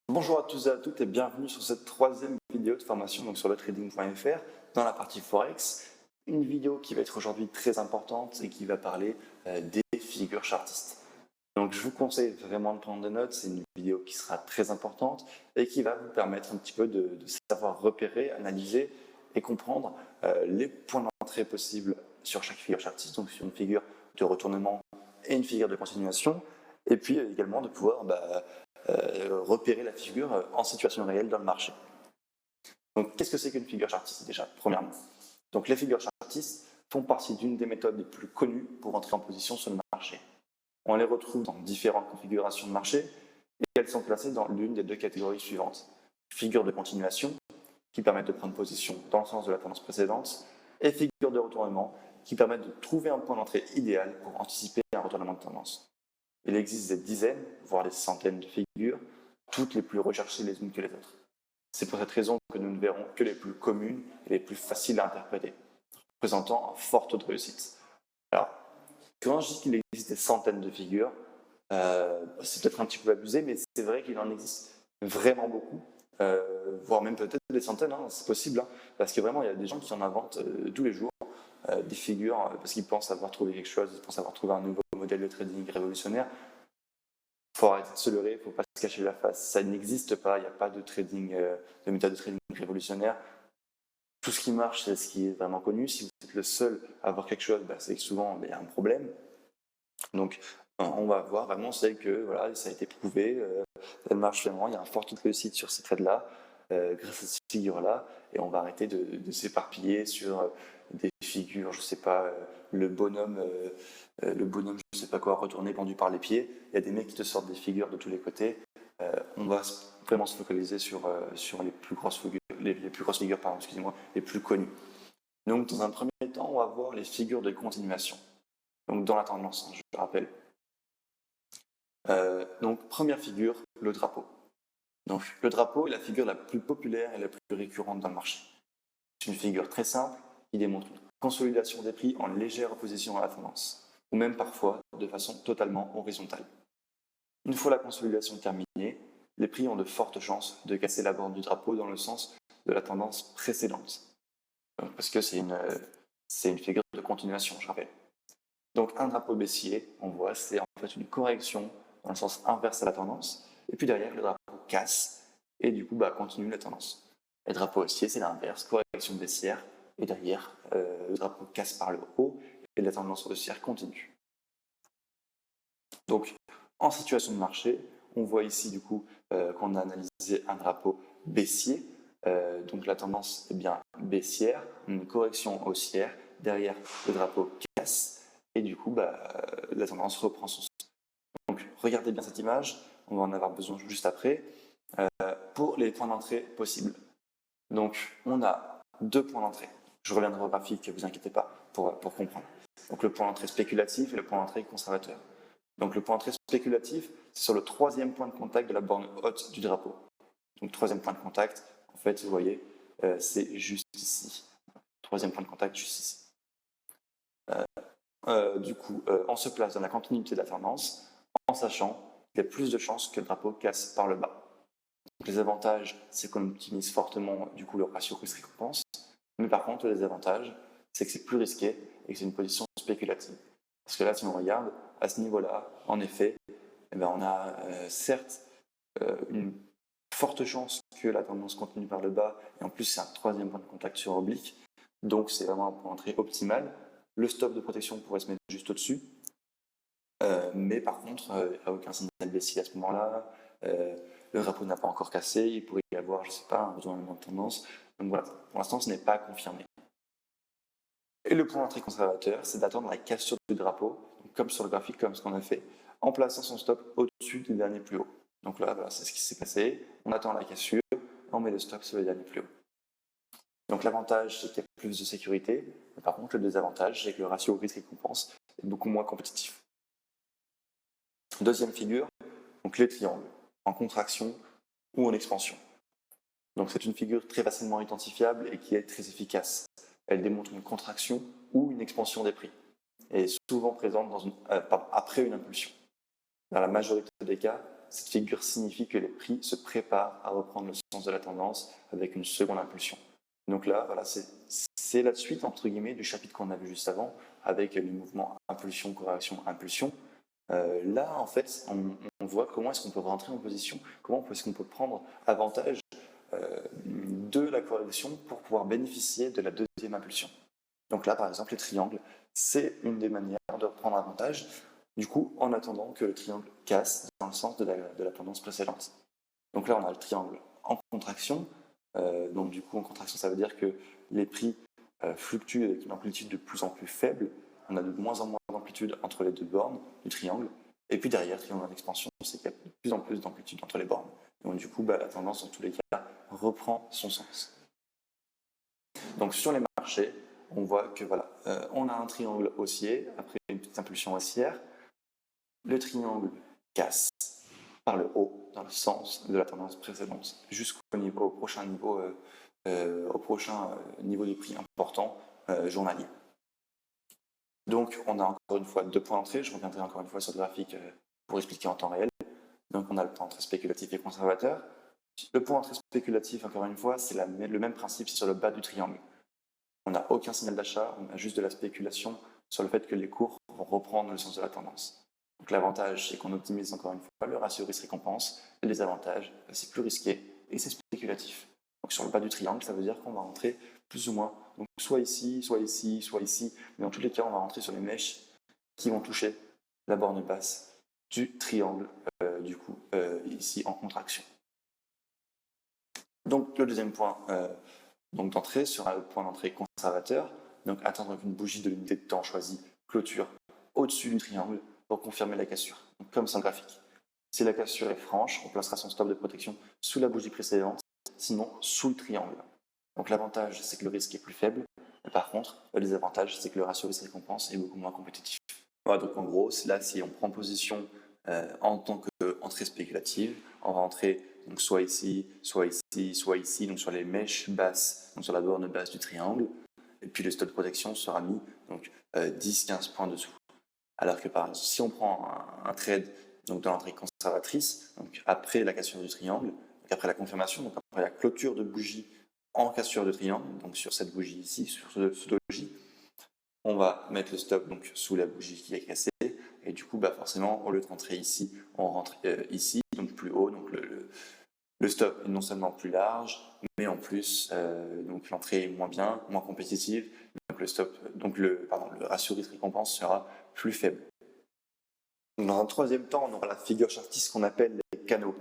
Bonjour à tous et à toutes et bienvenue sur cette troisième vidéo de formation donc sur le trading.fr dans la partie Forex. Une vidéo qui va être aujourd'hui très importante et qui va parler des figures chartistes. Donc je vous conseille vraiment de prendre des notes, c'est une vidéo qui sera très importante et qui va vous permettre un petit peu de savoir repérer, analyser et comprendre les points d'entrée possibles sur chaque figure chartiste, donc sur une figure de retournement et une figure de continuation, et puis également de pouvoir repérer la figure en situation réelle dans le marché. Donc, qu'est-ce que c'est qu'une figure chartiste déjà, premièrement? Donc, les figures chartistes font partie d'une des méthodes les plus connues pour entrer en position sur le marché. On les retrouve dans différentes configurations de marché et elles sont classées dans l'une des deux catégories suivantes. Figures de continuation, qui permettent de prendre position dans le sens de la tendance précédente, et figures de retournement, qui permettent de trouver un point d'entrée idéal pour anticiper un retournement de tendance. Il existe des dizaines, voire des centaines de figures, toutes les plus recherchées les unes que les autres. C'est pour cette raison que nous ne verrons que les plus communes et les plus faciles à interpréter, présentant un fort taux de réussite. Alors, quand je dis qu'il existe des centaines de figures, c'est peut-être un petit peu abusé, mais c'est vrai qu'il en existe vraiment beaucoup, voire même peut-être des centaines, hein, c'est possible, hein, parce que vraiment il y a des gens qui en inventent tous les jours des figures parce qu'ils pensent avoir trouvé quelque chose, ils pensent avoir trouvé un nouveau modèle de trading révolutionnaire. Il faut arrêter de se leurrer, il ne faut pas se cacher la face. Ça n'existe pas, il n'y a pas de trading, de méthode de trading révolutionnaire. Tout ce qui marche, c'est ce qui est vraiment connu. Si vous êtes le seul à avoir quelque chose, c'est que souvent il y a un problème. Donc on va voir vraiment celle que voilà, ça a été prouvé, elle marche vraiment, il y a un fort taux de réussite sur ces trades-là, grâce à ces figures-là, et on va arrêter de s'éparpiller sur des figures, je sais pas, le bonhomme, je sais pas quoi, retourné, pendu par les pieds. Il y a des mecs qui te sortent des figures de tous les côtés. On va vraiment se focaliser sur les plus grosses figures, les plus grosses figures, pardon, excusez-moi, les plus connues. Donc dans un premier temps, on va voir les figures de continuation. Donc dans la tendance, je le rappelle. Donc première figure, le drapeau. Donc le drapeau est la figure la plus populaire et la plus récurrente dans le marché. C'est une figure très simple qui démontre une consolidation des prix en légère opposition à la tendance, ou même parfois de façon totalement horizontale. Une fois la consolidation terminée, les prix ont de fortes chances de casser la bande du drapeau dans le sens de la tendance précédente. Donc, parce que c'est une figure de continuation, je rappelle. Donc un drapeau baissier, on voit, c'est en fait une correction dans le sens inverse à la tendance, et puis derrière le drapeau casse, et du coup continue la tendance. Le drapeau haussier, c'est l'inverse, correction baissière, et derrière le drapeau casse par le haut, et la tendance haussière continue. Donc en situation de marché, on voit ici du coup qu'on a analysé un drapeau baissier, donc la tendance est bien baissière, une correction haussière, derrière le drapeau casse, et du coup la tendance reprend son sens. Donc regardez bien cette image, on va en avoir besoin juste après, pour les points d'entrée possibles. Donc on a deux points d'entrée. Je reviendrai au graphique, ne vous inquiétez pas, pour comprendre. Donc le point d'entrée spéculatif et le point d'entrée conservateur. Donc le point d'entrée spéculatif, c'est sur le troisième point de contact de la borne haute du drapeau. Donc troisième point de contact, en fait, vous voyez, c'est juste ici. Troisième point de contact, juste ici. Du coup, on se place dans la continuité de la tendance, en sachant qu'il y a plus de chances que le drapeau casse par le bas. Donc, les avantages, c'est qu'on optimise fortement du coup le ratio risque-récompense, mais par contre, les désavantages, c'est que c'est plus risqué et que c'est une position spéculative. Parce que là, si on regarde, à ce niveau-là, en effet, on a certes une forte chance que la tendance continue par le bas, et en plus, c'est un troisième point de contact sur oblique, donc c'est vraiment un point d'entrée optimal. Le stop de protection pourrait se mettre juste au-dessus, mais par contre, il n'y a aucun signal baissier à ce moment-là. Le drapeau n'a pas encore cassé, il pourrait y avoir, je ne sais pas, un retournement de tendance. Donc voilà, pour l'instant, ce n'est pas confirmé. Et le point d'entrée conservateur, c'est d'attendre la cassure du drapeau, comme sur le graphique, comme ce qu'on a fait, en plaçant son stop au-dessus du dernier plus haut. Donc là, voilà, c'est ce qui s'est passé. On attend la cassure, et on met le stop sur le dernier plus haut. Donc l'avantage, c'est qu'il y a plus de sécurité, mais par contre, le désavantage, c'est que le ratio risque-récompense est beaucoup moins compétitif. Deuxième figure, donc les triangles, en contraction ou en expansion. Donc c'est une figure très facilement identifiable et qui est très efficace. Elle démontre une contraction ou une expansion des prix et est souvent présente après une impulsion. Dans la majorité des cas, cette figure signifie que les prix se préparent à reprendre le sens de la tendance avec une seconde impulsion. Donc là, voilà, c'est la suite, entre guillemets, du chapitre qu'on a vu juste avant, avec les mouvements impulsion, correction, impulsion. Là, en fait, on voit comment est-ce qu'on peut rentrer en position, comment est-ce qu'on peut prendre avantage de la correction pour pouvoir bénéficier de la deuxième impulsion. Donc là, par exemple, les triangles, c'est une des manières de reprendre avantage, du coup, en attendant que le triangle casse dans le sens de la tendance précédente. Donc là, on a le triangle en contraction. Donc du coup, en contraction, ça veut dire que les prix fluctuent avec une amplitude de plus en plus faible. On a de moins en moins d'amplitude entre les deux bornes du triangle. Et puis derrière, triangle en expansion, c'est qu'il y a de plus en plus d'amplitude entre les bornes. Donc du coup, la tendance, dans tous les cas, reprend son sens. Donc sur les marchés, on voit que voilà, on a un triangle haussier, après une petite impulsion haussière. Le triangle casse par le haut dans le sens de la tendance précédente jusqu'au prochain niveau de prix important journalier. Donc on a encore une fois deux points d'entrée, je reviendrai encore une fois sur le graphique pour expliquer en temps réel. Donc on a le point d'entrée spéculatif et conservateur. Le point d'entrée spéculatif, encore une fois, c'est le même principe, c'est sur le bas du triangle. On n'a aucun signal d'achat, on a juste de la spéculation sur le fait que les cours vont reprendre le sens de la tendance. Donc l'avantage, c'est qu'on optimise encore une fois le ratio risque-récompense. Et les avantages, c'est plus risqué et c'est spéculatif. Donc sur le bas du triangle, ça veut dire qu'on va rentrer plus ou moins, donc soit ici, soit ici, soit ici. Mais dans tous les cas, on va rentrer sur les mèches qui vont toucher la borne basse du triangle, ici en contraction. Donc le deuxième point d'entrée sera le point d'entrée conservateur. Donc attendre qu'une bougie de l'unité de temps choisie clôture au-dessus du triangle pour confirmer la cassure, donc comme sur le graphique. Si la cassure est franche, on placera son stop de protection sous la bougie précédente, sinon sous le triangle. Donc l'avantage, c'est que le risque est plus faible, mais par contre, le désavantage, c'est que le ratio risque-récompense est beaucoup moins compétitif. Voilà, donc en gros, là, si on prend position en tant qu'entrée spéculative, on va entrer donc soit ici, soit ici, soit ici, donc sur les mèches basses, donc sur la borne basse du triangle, et puis le stop de protection sera mis donc 10-15 points dessous. Alors que par exemple, si on prend un trade donc dans l'entrée conservatrice, donc après la cassure du triangle, donc après la confirmation, donc après la clôture de bougie en cassure de triangle, donc sur cette bougie ici, sur ce doji, on va mettre le stop donc sous la bougie qui est cassée, et du coup forcément au lieu de rentrer ici, on rentre ici, donc plus haut, donc le stop est non seulement plus large, mais en plus donc l'entrée est moins bien, moins compétitive, donc le ratio risque-récompense sera plus faible. Dans un troisième temps, on aura la figure chartiste qu'on appelle les canaux.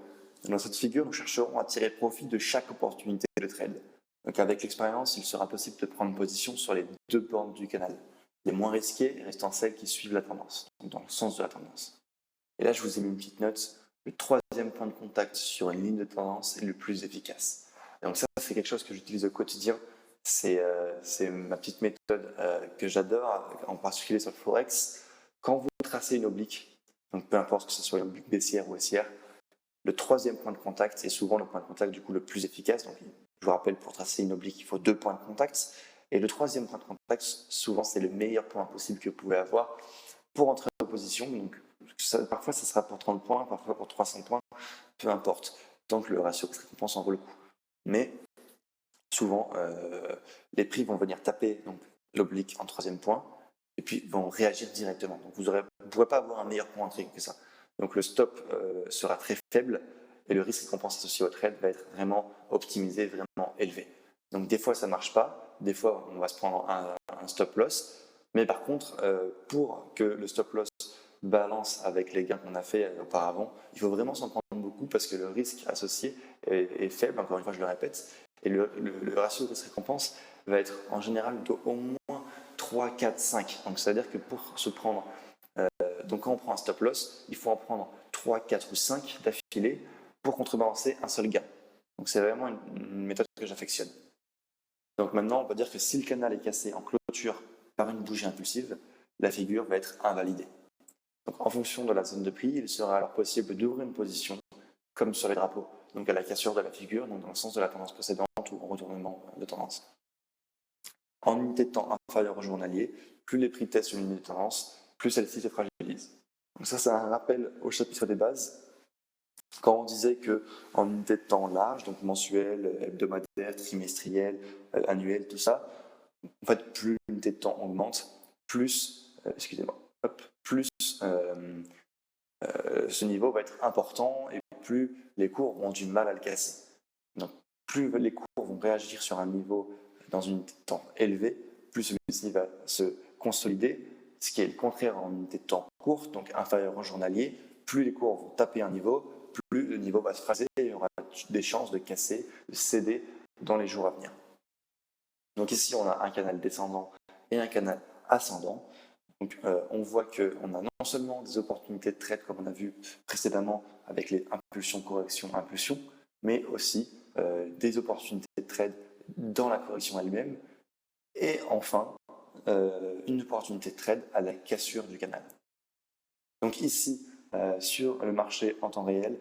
Dans cette figure, nous chercherons à tirer profit de chaque opportunité de trade. Donc avec l'expérience, il sera possible de prendre position sur les deux bornes du canal, les moins risquées restant celles qui suivent la tendance, donc dans le sens de la tendance. Et là, je vous ai mis une petite note. Le troisième point de contact sur une ligne de tendance est le plus efficace. Et donc ça, c'est quelque chose que j'utilise au quotidien. C'est ma petite méthode que j'adore, en particulier sur le Forex. Quand vous tracez une oblique, donc peu importe que ce soit une oblique baissière ou haussière, le troisième point de contact, c'est souvent le point de contact du coup le plus efficace. Donc, je vous rappelle, pour tracer une oblique, il faut 2 points de contact. Et le troisième point de contact, souvent, c'est le meilleur point possible que vous pouvez avoir pour entrer en position. Donc, parfois, ça sera pour 30 points, parfois pour 300 points, peu importe, tant que le ratio récompense en vaut le coup. Mais souvent, les prix vont venir taper l'oblique en troisième point et puis vont réagir directement. Donc, vous ne pourrez pas avoir un meilleur point d'entrée que ça. Donc, le stop sera très faible et le risque récompense associé au trade va être vraiment optimisé, vraiment élevé. Donc, des fois, ça ne marche pas. Des fois, on va se prendre un stop loss. Mais par contre, pour que le stop loss balance avec les gains qu'on a fait auparavant, il faut vraiment s'en prendre beaucoup parce que le risque associé est faible, encore une fois je le répète, et le ratio de risque-récompense va être en général d'au moins 3, 4, 5. Donc ça veut dire que pour se prendre, donc quand on prend un stop loss, il faut en prendre 3, 4 ou 5 d'affilée pour contrebalancer un seul gain. Donc c'est vraiment une méthode que j'affectionne. Donc maintenant on peut dire que si le canal est cassé en clôture par une bougie impulsive, la figure va être invalidée. Donc, en fonction de la zone de prix, il sera alors possible d'ouvrir une position, comme sur les drapeaux, donc à la cassure de la figure, donc dans le sens de la tendance précédente ou en retournement de tendance. En unité de temps inférieure au journalier, plus les prix testent une unité de tendance, plus celle-ci se fragilise. Donc ça, c'est un rappel au chapitre des bases. Quand on disait qu'en unité de temps large, donc mensuel, hebdomadaire, trimestriel, annuel, tout ça, en fait, plus l'unité de temps augmente, plus, plus ce niveau va être important et plus les cours ont du mal à le casser. Donc, plus les cours vont réagir sur un niveau dans une unité de temps élevée, plus celui-ci va se consolider, ce qui est le contraire en unité de temps courte, donc inférieur au journalier. Plus les cours vont taper un niveau, plus le niveau va se fragiser et il y aura des chances de casser, de céder dans les jours à venir. Donc ici, on a un canal descendant et un canal ascendant. Donc, on voit qu'on a non seulement des opportunités de trade, comme on a vu précédemment avec les impulsions, corrections, impulsions, mais aussi des opportunités de trade dans la correction elle-même. Et enfin, une opportunité de trade à la cassure du canal. Donc ici, sur le marché en temps réel,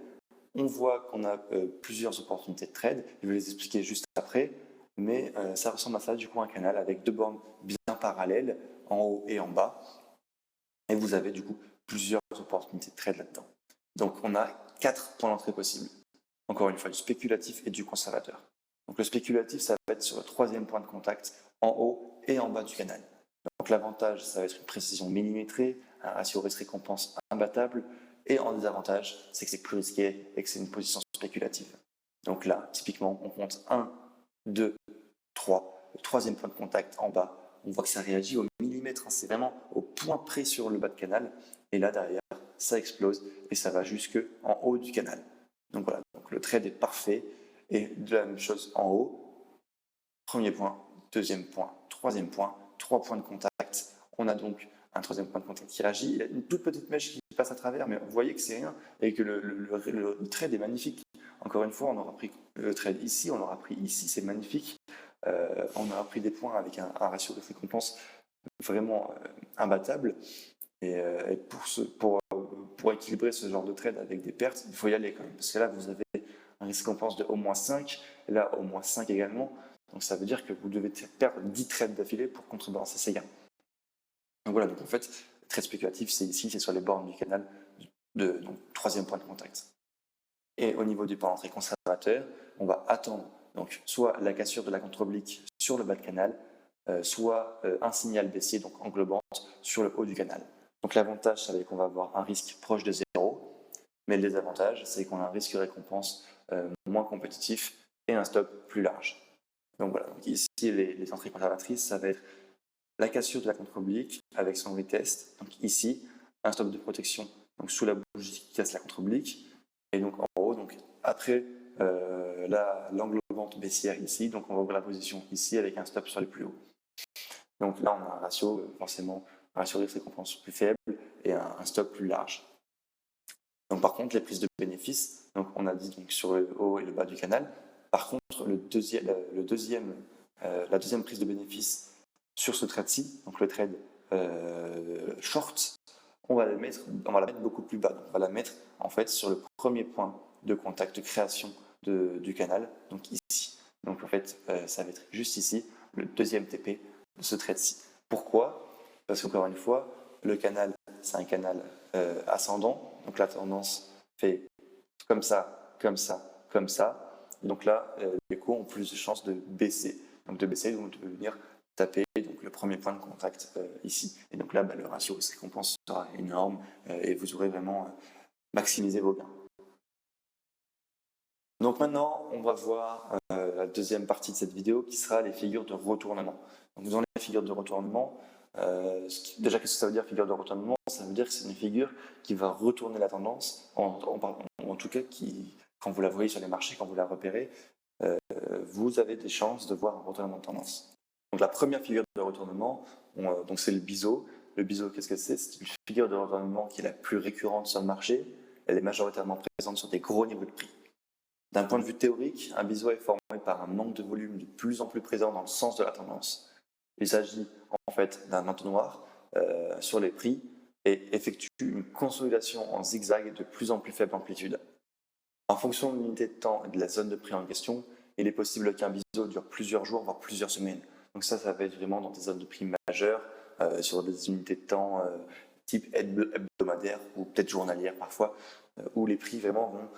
on voit qu'on a plusieurs opportunités de trade. Je vais les expliquer juste après, mais ça ressemble à ça, du coup, un canal avec deux bornes bien parallèles, en haut et en bas. Et vous avez du coup plusieurs opportunités de trade là-dedans. Donc on a 4 points d'entrée possibles. Encore une fois, du spéculatif et du conservateur. Donc le spéculatif, ça va être sur le troisième point de contact, en haut et en bas du canal. Donc l'avantage, ça va être une précision millimétrée, un ratio risque-récompense imbattable, et en désavantage, c'est que c'est plus risqué et que c'est une position spéculative. Donc là, typiquement, on compte 1, 2, 3, le troisième point de contact en bas, on voit que ça réagit au millimètre, hein, c'est vraiment au point près sur le bas de canal, et là derrière, ça explose et ça va jusque en haut du canal. Donc voilà, donc le trade est parfait, et de la même chose en haut, premier point, deuxième point, troisième point, 3 points de contact, on a donc un troisième point de contact qui réagit, il y a une toute petite mèche qui passe à travers, mais vous voyez que c'est rien, et que le trade est magnifique. Encore une fois, on aura pris le trade ici, on l'aura pris ici, c'est magnifique. On aura pris des points avec un ratio de récompense vraiment imbattable. Et pour équilibrer ce genre de trade avec des pertes, il faut y aller quand même. Parce que là, vous avez un récompense de au moins 5, et là, au moins 5 également. Donc ça veut dire que vous devez perdre 10 trades d'affilée pour contrebalancer ces gains. Donc voilà, donc en fait, le trade spéculatif, c'est ici, c'est sur les bornes du canal, donc troisième point de contact. Et au niveau du point d'entrée conservateur, on va attendre donc soit la cassure de la contre-oblique sur le bas de canal, soit un signal baissier, donc englobante, sur le haut du canal. Donc l'avantage, c'est qu'on va avoir un risque proche de 0, mais le désavantage, c'est qu'on a un risque récompense moins compétitif et un stop plus large. Donc voilà, donc ici les entrées conservatrices, ça va être la cassure de la contre-oblique avec son retest. Donc ici, un stop de protection donc sous la bougie qui casse la contre-oblique. Et donc en haut, donc après l'englobante baissière ici, donc on va ouvrir la position ici avec un stop sur les plus hauts. Donc là, on a un ratio, forcément, un ratio de récompense plus faible et un stop plus large. Donc par contre, les prises de bénéfices, donc on a dit donc, sur le haut et le bas du canal. Par contre, la deuxième prise de bénéfice sur ce trade-ci, donc le trade short, on va la mettre beaucoup plus bas. Donc, on va la mettre en fait sur le premier point de contact de création du canal, donc ici. Donc en fait, ça va être juste ici, le deuxième TP de ce trade-ci. Pourquoi? Parce qu'encore une fois, le canal, c'est un canal ascendant, donc la tendance fait comme ça, comme ça, comme ça. Donc là, les cours ont plus de chances de baisser. Donc de venir taper donc le premier point de contact ici. Et donc là, le ratio de récompense sera énorme et vous aurez vraiment maximisé vos gains. Donc maintenant, on va voir la deuxième partie de cette vidéo qui sera les figures de retournement. Donc dans les figures de retournement, déjà qu'est-ce que ça veut dire figure de retournement? Ça veut dire que c'est une figure qui va retourner la tendance, en tout cas quand vous la voyez sur les marchés, quand vous la repérez, vous avez des chances de voir un retournement de tendance. Donc la première figure de retournement, c'est le biseau. Le biseau, qu'est-ce que c'est? C'est une figure de retournement qui est la plus récurrente sur le marché. Elle est majoritairement présente sur des gros niveaux de prix. D'un point de vue théorique, un biseau est formé par un manque de volume de plus en plus présent dans le sens de la tendance. Il s'agit en fait d'un entonnoir sur les prix et effectue une consolidation en zigzag de plus en plus faible amplitude. En fonction de l'unité de temps et de la zone de prix en question, il est possible qu'un biseau dure plusieurs jours, voire plusieurs semaines. Donc ça va être vraiment dans des zones de prix majeures, sur des unités de temps type hebdomadaire ou peut-être journalière parfois, où les prix vraiment vont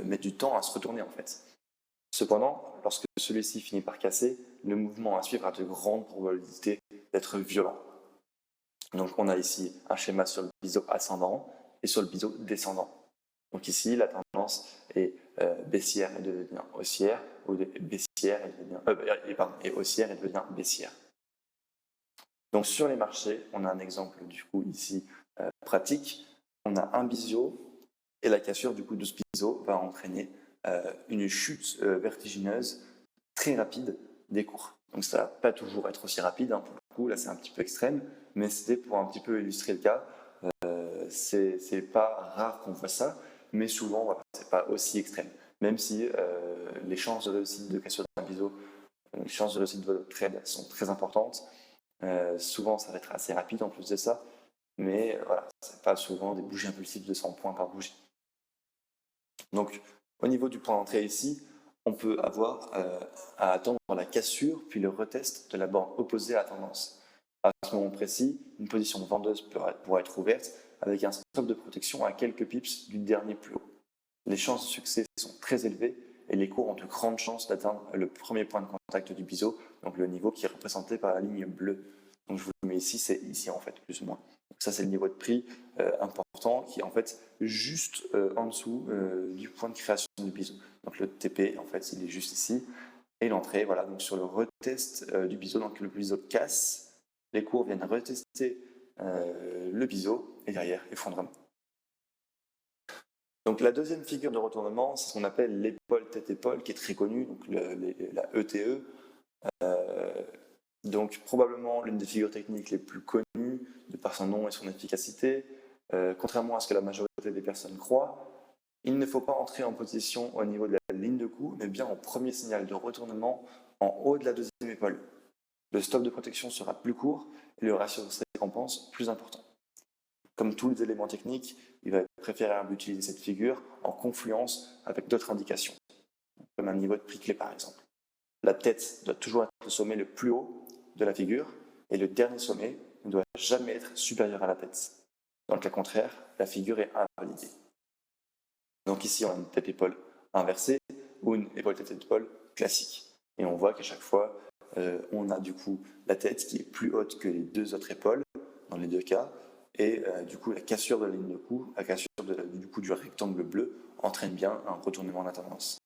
mettre du temps à se retourner en fait. Cependant, lorsque celui-ci finit par casser, le mouvement à suivre a de grandes probabilités d'être violent. Donc on a ici un schéma sur le biseau ascendant et sur le biseau descendant. Donc ici, la tendance est baissière et devient haussière, ou baissière et haussière et devient baissière. Donc sur les marchés, on a un exemple du coup ici pratique. On a un biseau et la cassure du coup de ce biseau va entraîner une chute vertigineuse très rapide des cours. Donc ça ne va pas toujours être aussi rapide, hein, pour le coup, là c'est un petit peu extrême, mais c'était pour un petit peu illustrer le cas. C'est pas rare qu'on voit ça, mais souvent voilà, c'est pas aussi extrême. Même si les chances de réussite de cassure d'un biseau, les chances de réussite de votre trade sont très importantes. Souvent ça va être assez rapide en plus de ça, mais voilà, c'est pas souvent des bougies impulsives de 100 points par bougie. Donc au niveau du point d'entrée ici, on peut avoir à attendre la cassure puis le retest de la borne opposée à la tendance. À ce moment précis, une position vendeuse pourra être ouverte avec un stop de protection à quelques pips du dernier plus haut. Les chances de succès sont très élevées et les cours ont de grandes chances d'atteindre le premier point de contact du biseau, donc le niveau qui est représenté par la ligne bleue. Donc je vous le mets ici, c'est ici en fait, plus ou moins. Donc ça c'est le niveau de prix important qui est en fait juste en dessous du point de création du biseau. Donc le TP en fait il est juste ici. Et l'entrée, voilà, donc sur le retest du biseau, donc le biseau casse, les cours viennent retester le biseau et derrière effondrement. Donc la deuxième figure de retournement, c'est ce qu'on appelle l'épaule tête-épaule, qui est très connue, donc la ETE. Donc probablement l'une des figures techniques les plus connues de par son nom et son efficacité. Contrairement à ce que la majorité des personnes croient, il ne faut pas entrer en position au niveau de la ligne de coup, mais bien en premier signal de retournement en haut de la deuxième épaule. Le stop de protection sera plus court et le ratio de récompense plus important. Comme tous les éléments techniques, il va être préférable d'utiliser cette figure en confluence avec d'autres indications, comme un niveau de prix clé par exemple. La tête doit toujours être le sommet le plus haut de la figure et le dernier sommet ne doit jamais être supérieur à la tête. Dans le cas contraire, la figure est invalidée. Donc ici, on a une tête-épaule inversée ou une épaule-tête-épaule classique. Et on voit qu'à chaque fois, on a du coup la tête qui est plus haute que les deux autres épaules, dans les deux cas, et du coup la cassure de la ligne de coup, la cassure du coup du rectangle bleu entraîne bien un retournement de la tendance.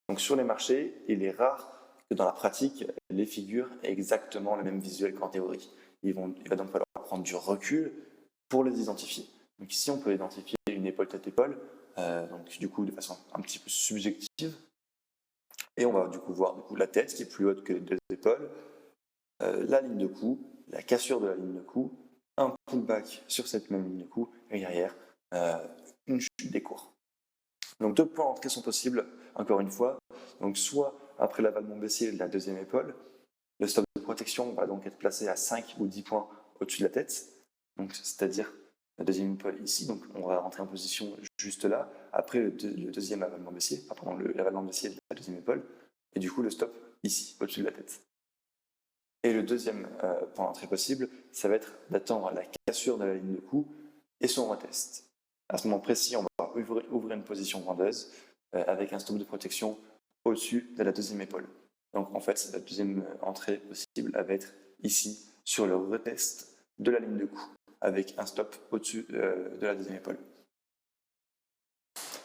Donc sur les marchés, il est rare que dans la pratique, les figures aient exactement le même visuel qu'en théorie. Il va donc falloir prendre du recul pour les identifier. Donc ici, on peut identifier une épaule tête-épaule, donc du coup de façon un petit peu subjective. Et on va du coup voir la tête qui est plus haute que les deux épaules, la ligne de cou, la cassure de la ligne de cou, un pullback sur cette même ligne de cou, et derrière, une chute des cours. Donc deux points d'entrée sont possibles, encore une fois. Donc soit après l'avalement baissier de la deuxième épaule, le stop de protection va donc être placé à 5 ou 10 points au-dessus de la tête, donc c'est-à-dire la deuxième épaule ici, donc on va rentrer en position juste là, après le deuxième avalement baissier, l'avalement baissier de la deuxième épaule, et du coup le stop ici, au-dessus de la tête. Et le deuxième point d'entrée possible, ça va être d'attendre la cassure de la ligne de cou et son retest. À ce moment précis, on va ouvrir une position vendeuse avec un stop de protection au-dessus de la deuxième épaule. Donc en fait, la deuxième entrée possible va être ici, sur le retest de la ligne de cou, avec un stop au-dessus de la deuxième épaule.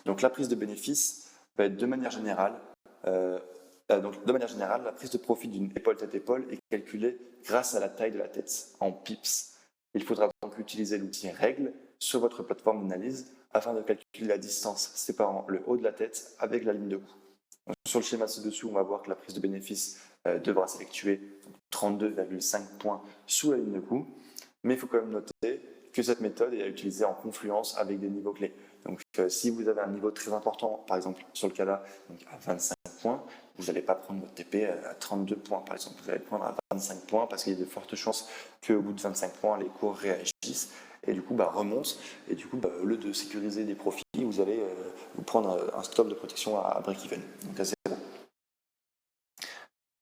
Donc la prise de bénéfice va être de manière générale, la prise de profit d'une épaule tête-épaule est calculée grâce à la taille de la tête, en pips. Il faudra donc utiliser l'outil règle sur votre plateforme d'analyse afin de calculer la distance séparant le haut de la tête avec la ligne de cou. Donc, sur le schéma ci-dessous, on va voir que la prise de bénéfice devra s'effectuer 32,5 points sous la ligne de cou, mais il faut quand même noter que cette méthode est à utiliser en confluence avec des niveaux clés. Donc si vous avez un niveau très important, par exemple sur le cas là, donc à 25 points, vous n'allez pas prendre votre TP à 32 points par exemple, vous allez le prendre à 25 points parce qu'il y a de fortes chances qu'au bout de 25 points, les cours réagissent et du coup remontent, et du coup au lieu de sécuriser des profits, vous allez vous prendre un stop de protection à break-even, donc à 0.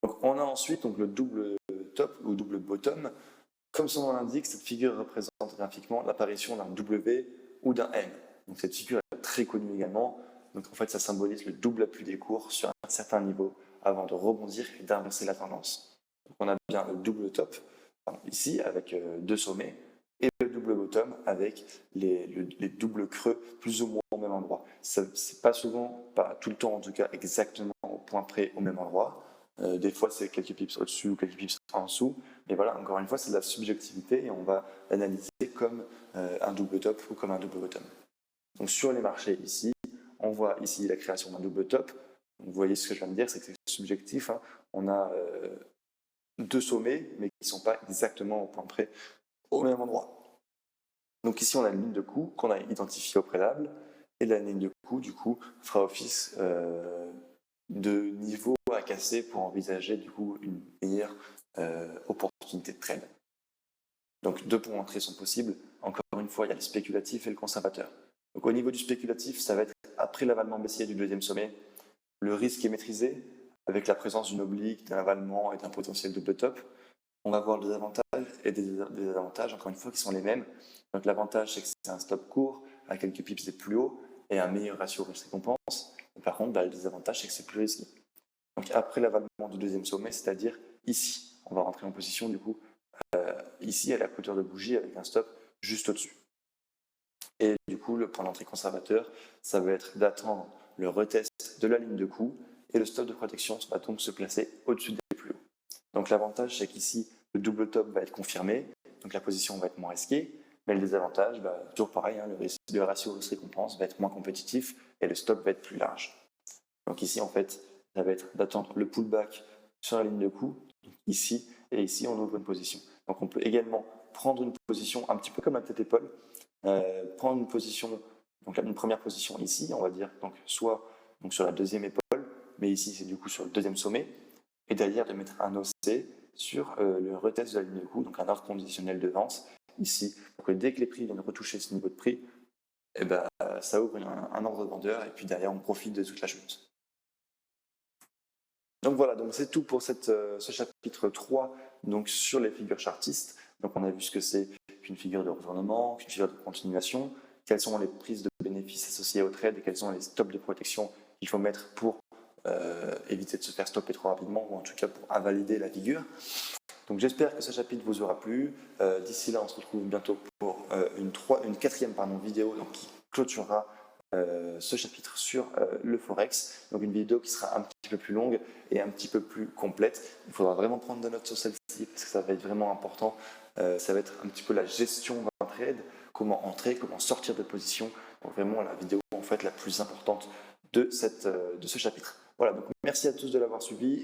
Donc on a ensuite donc, le double top ou double bottom. Comme son nom l'indique, cette figure représente graphiquement l'apparition d'un W ou d'un M. Donc cette figure est très connue également. Donc en fait, ça symbolise le double appui des cours sur un certain niveau avant de rebondir et d'inverser la tendance. Donc on a bien le double top ici avec deux sommets et le double bottom avec les doubles creux plus ou moins au même endroit. C'est pas souvent, pas tout le temps en tout cas, exactement au point près au même endroit. Des fois, c'est quelques pips au-dessus ou quelques pips en dessous. Mais voilà, encore une fois, c'est de la subjectivité et on va l'analyser comme un double top ou comme un double bottom. Donc sur les marchés ici, on voit ici la création d'un double top. Donc, vous voyez ce que je viens de dire, c'est que c'est subjectif. Hein. On a deux sommets, mais qui ne sont pas exactement au point près au même endroit. Donc ici, on a une ligne de coup qu'on a identifiée au préalable. Et la ligne de coup, du coup, fera office de niveau à casser pour envisager du coup une meilleure opportunité de trade. Donc deux points d'entrée sont possibles. Encore une fois, il y a le spéculatif et le conservateur. Donc au niveau du spéculatif, ça va être après l'avalement baissier du deuxième sommet. Le risque est maîtrisé avec la présence d'une oblique, d'un avalement et d'un potentiel double top. On va voir des avantages et des désavantages, encore une fois, qui sont les mêmes. Donc l'avantage, c'est que c'est un stop court à quelques pips et plus haut et un meilleur ratio risque-récompense. Par contre, le désavantage, c'est que c'est plus risqué. Donc après l'avalement du deuxième sommet, c'est-à-dire ici, on va rentrer en position du coup ici à la clôture de bougie avec un stop juste au-dessus. Et du coup, le point d'entrée conservateur, ça va être d'attendre le retest de la ligne de coup et le stop de protection va donc se placer au-dessus des plus hauts. Donc l'avantage, c'est qu'ici, le double top va être confirmé, donc la position va être moins risquée, mais le désavantage, toujours pareil, hein, le ratio risque-récompense va être moins compétitif et le stop va être plus large. Donc ici, en fait, ça va être d'attendre le pullback sur la ligne de coup, ici, et ici, on ouvre une position. Donc on peut également prendre une position un petit peu comme la tête épaule, prendre une position, donc une première position ici, on va dire, donc soit donc sur la deuxième épaule, mais ici c'est du coup sur le deuxième sommet, et derrière de mettre un OC sur le retest de la ligne de coup, donc un ordre conditionnel de vente ici, pour que dès que les prix viennent retoucher ce niveau de prix, eh ben, ça ouvre un ordre vendeur et puis derrière on profite de toute la chute. Donc voilà, donc c'est tout pour ce chapitre 3 donc sur les figures chartistes. Donc on a vu ce que c'est qu'une figure de retournement, qu'une figure de continuation, quelles sont les prises de bénéfices associées au trade et quels sont les stops de protection qu'il faut mettre pour éviter de se faire stopper trop rapidement ou en tout cas pour invalider la figure. Donc j'espère que ce chapitre vous aura plu. D'ici là, on se retrouve bientôt pour une quatrième vidéo donc, qui clôturera ce chapitre sur le Forex. Donc une vidéo qui sera un petit peu plus longue et un petit peu plus complète. Il faudra vraiment prendre des notes sur celle-ci parce que ça va être vraiment important. Ça va être un petit peu la gestion d'un trade, comment entrer, comment sortir de position. Donc vraiment la vidéo en fait la plus importante de ce chapitre. Voilà, donc merci à tous de l'avoir suivi